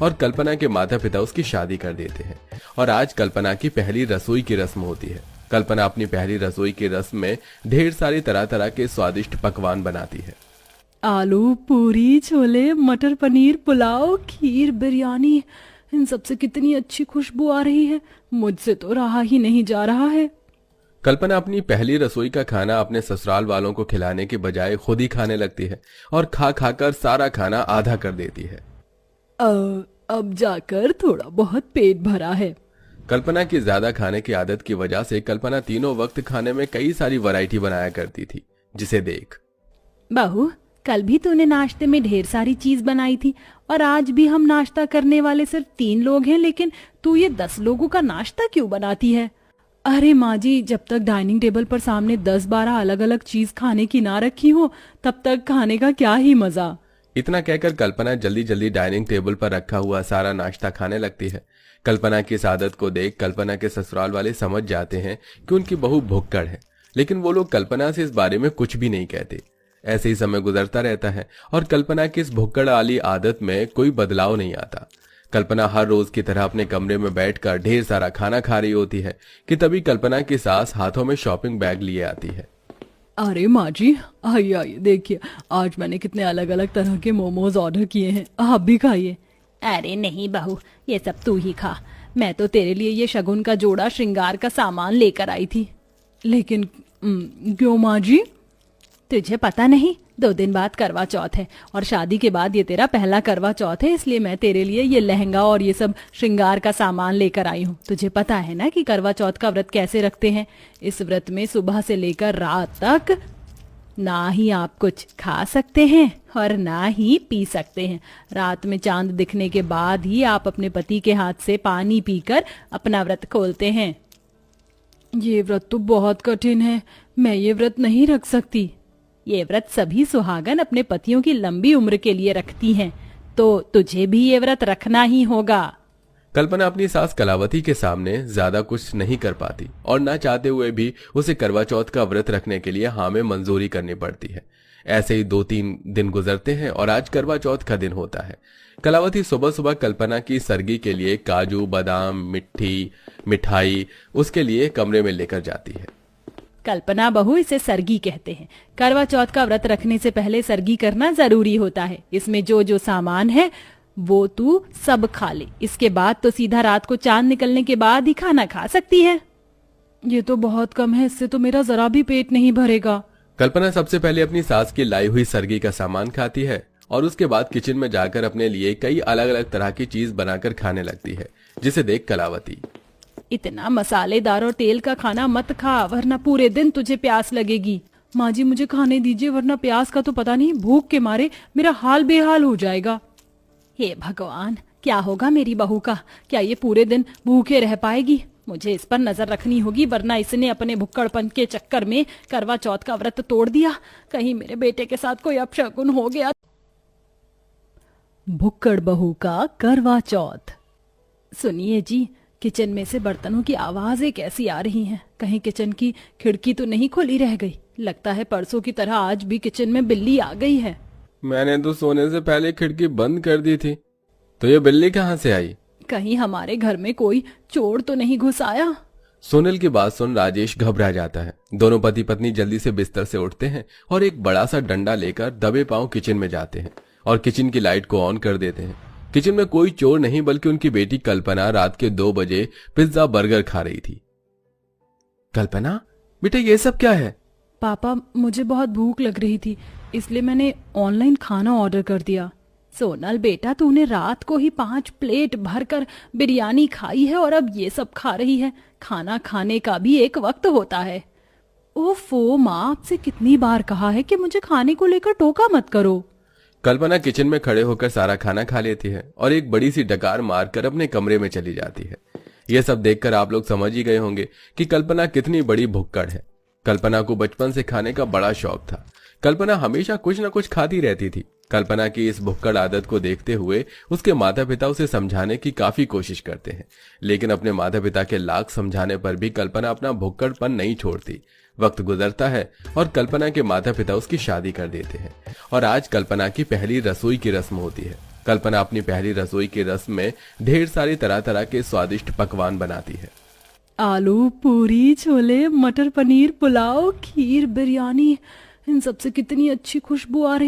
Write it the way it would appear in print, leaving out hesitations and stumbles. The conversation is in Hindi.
और कल्पना के माता पिता उसकी शादी कर देते हैं। और आज कल्पना की पहली रसोई की रस्म होती है। कल्पना अपनी पहली रसोई की रस्म में ढेर सारी तरह तरह के स्वादिष्ट पकवान बनाती है। आलू पूरी, छोले, मटर पनीर, पुलाव, खीर, बिरयानी, इन सब से कितनी अच्छी खुशबू आ रही है। मुझसे तो रहा ही नहीं जा रहा है। कल्पना अपनी पहली रसोई का खाना अपने ससुराल वालों को खिलाने के बजाय खुद ही खाने लगती है और खा खा कर सारा खाना आधा कर देती है। अब जाकर थोड़ा बहुत पेट भरा है। कल्पना की ज्यादा खाने की आदत की वजह से कल्पना तीनों वक्त खाने में कई सारी वैरायटी बनाया करती थी, जिसे देख। बहू, कल भी तूने नाश्ते में ढेर सारी चीज बनाई थी और आज भी हम नाश्ता करने वाले सिर्फ 3 लोग हैं, लेकिन तू ये 10 लोगों का नाश्ता क्यों बनाती है? अरे माँ जी, जब तक डाइनिंग टेबल पर सामने 10-12 अलग अलग चीज खाने की ना रखी हो तब तक खाने का क्या ही मजा। इतना कहकर कल्पना जल्दी जल्दी डाइनिंग टेबल पर रखा हुआ सारा नाश्ता खाने लगती है। कल्पना की इस आदत को देख कल्पना के ससुराल वाले समझ जाते हैं कि उनकी बहू भुक्कड़ है, लेकिन वो लोग कल्पना से इस बारे में कुछ भी नहीं कहते। ऐसे ही समय गुजरता रहता है और कल्पना की इस भुक्कड़ वाली आदत में कोई बदलाव नहीं आता। कल्पना हर रोज की तरह अपने कमरे में बैठकर ढेर सारा खाना खा रही होती है कि तभी कल्पना की सास हाथों में शॉपिंग बैग लिए आती है। अरे माँ जी, आइए आइए, देखिए आज मैंने कितने अलग अलग तरह के मोमोज ऑर्डर किए हैं, आप भी खाइए। अरे नहीं बहू, ये सब तू ही खा। मैं तो तेरे लिए ये शगुन का जोड़ा श्रृंगार का सामान लेकर आई थी। लेकिन क्यों माँ जी? तुझे पता नहीं, 2 दिन बाद करवा चौथ है और शादी के बाद ये तेरा पहला करवा चौथ है, इसलिए मैं तेरे लिए ये लहंगा और ये सब श्रृंगार का सामान लेकर आई हूँ। तुझे पता है ना कि करवा चौथ का व्रत कैसे रखते हैं? इस व्रत में सुबह से लेकर रात तक ना ही आप कुछ खा सकते हैं और ना ही पी सकते हैं। रात में चांद दिखने के बाद ही आप अपने पति के हाथ से पानी पीकर अपना व्रत खोलते हैं। ये व्रत तो बहुत कठिन है, मैं ये व्रत नहीं रख सकती। ये व्रत सभी सुहागन अपने पतियों की लंबी उम्र के लिए रखती हैं, तो तुझे भी ये व्रत रखना ही होगा। कल्पना अपनी सास कलावती के सामने ज्यादा कुछ नहीं कर पाती और ना चाहते हुए भी उसे करवा चौथ का व्रत रखने के लिए हाँ में मंजूरी करनी पड़ती है। ऐसे ही 2-3 दिन गुजरते हैं और आज करवा चौथ का दिन होता है। कलावती सुबह सुबह कल्पना की सरगी के लिए काजू, बादाम, मिठाई उसके लिए कमरे में लेकर जाती है। कल्पना बहू, इसे सरगी कहते हैं। करवा चौथ का व्रत रखने से पहले सरगी करना जरूरी होता है। इसमें जो जो सामान है वो तू सब खा ले, इसके बाद तो सीधा रात को चांद निकलने के बाद ही खाना खा सकती है। ये तो बहुत कम है, इससे तो मेरा जरा भी पेट नहीं भरेगा। कल्पना सबसे पहले अपनी सास की लाई हुई सरगी का सामान खाती है और उसके बाद किचन में जाकर अपने लिए कई अलग अलग तरह की चीज बनाकर खाने लगती है, जिसे देख कलावती। इतना मसालेदार और तेल का खाना मत खा, वरना पूरे दिन तुझे प्यास लगेगी। माँ जी, मुझे खाने दीजिए, वरना प्यास का तो पता नहीं, भूख के मारे मेरा हाल बेहाल हो जाएगा। हे भगवान, क्या होगा मेरी बहू का? क्या ये पूरे दिन भूखे रह पाएगी? मुझे इस पर नजर रखनी होगी, वरना इसने अपने भुक्कड़पन के चक्कर में करवा चौथ का व्रत तोड़ दिया। कहीं मेरे बेटे के साथ कोई अपशकुन हो गया। भुक्कड़ बहू का करवा चौथ। सुनिए जी, किचन में से बर्तनों की आवाजें कैसी आ रही हैं? कहीं किचन की खिड़की तो नहीं खुली रह गई? लगता है परसों की तरह आज भी किचन में बिल्ली आ गई है। मैंने तो सोने से पहले खिड़की बंद कर दी थी, तो ये बिल्ली कहाँ से आई? कहीं हमारे घर में कोई चोर तो नहीं घुस आया? सोनल की बात सुन राजेश घबरा जाता है। दोनों पति पत्नी जल्दी से बिस्तर से उठते हैं और एक बड़ा सा डंडा लेकर दबे पांव किचन में जाते हैं और किचन की लाइट को ऑन कर देते हैं। किचन में कोई चोर नहीं, बल्कि उनकी बेटी कल्पना रात के 2 बजे पिज्जा बर्गर खा रही थी। कल्पना, बेटा ये सब क्या है? पापा, मुझे बहुत भूख लग रही थी, इसलिए मैंने ऑनलाइन खाना ऑर्डर कर दिया। सोनल बेटा, तूने रात को ही 5 प्लेट भरकर बिरयानी खाई है और अब ये सब खा रही है। खाना खाने का भी एक वक्त होता है। ओफो माँ, आपसे कितनी बार कहा है कि मुझे खाने को लेकर टोका मत करो। कल्पना किचन में खड़े होकर सारा खाना खा लेती है और एक बड़ी सी डकार मारकर अपने कमरे में चली जाती है। यह सब देखकर आप लोग समझ ही गए होंगे कि कल्पना कितनी बड़ी भुक्कड़ है। कल्पना को बचपन से खाने का बड़ा शौक था। कल्पना हमेशा कुछ न कुछ खाती रहती थी। कल्पना की इस भुक्कड़ आदत को देखते हुए उसके माता पिता उसे समझाने की काफी कोशिश करते हैं, लेकिन अपने माता पिता के लाख समझाने पर भी कल्पना अपना भुक्कड़पन नहीं छोड़ती। वक्त गुजरता है और कल्पना के माता पिता उसकी शादी कर देते हैं और आज कल्पना की पहली रसोई की रस्म होती है। कल्पना अपनी पहली रसोई की रस्म में ढेर सारी तरह तरह के स्वादिष्ट पकवान बनाती है। आलू पूरी, छोले, मटर पनीर, पुलाव, खीर, बिरयानी, इन सब से कितनी अच्छी खुशबू आ रही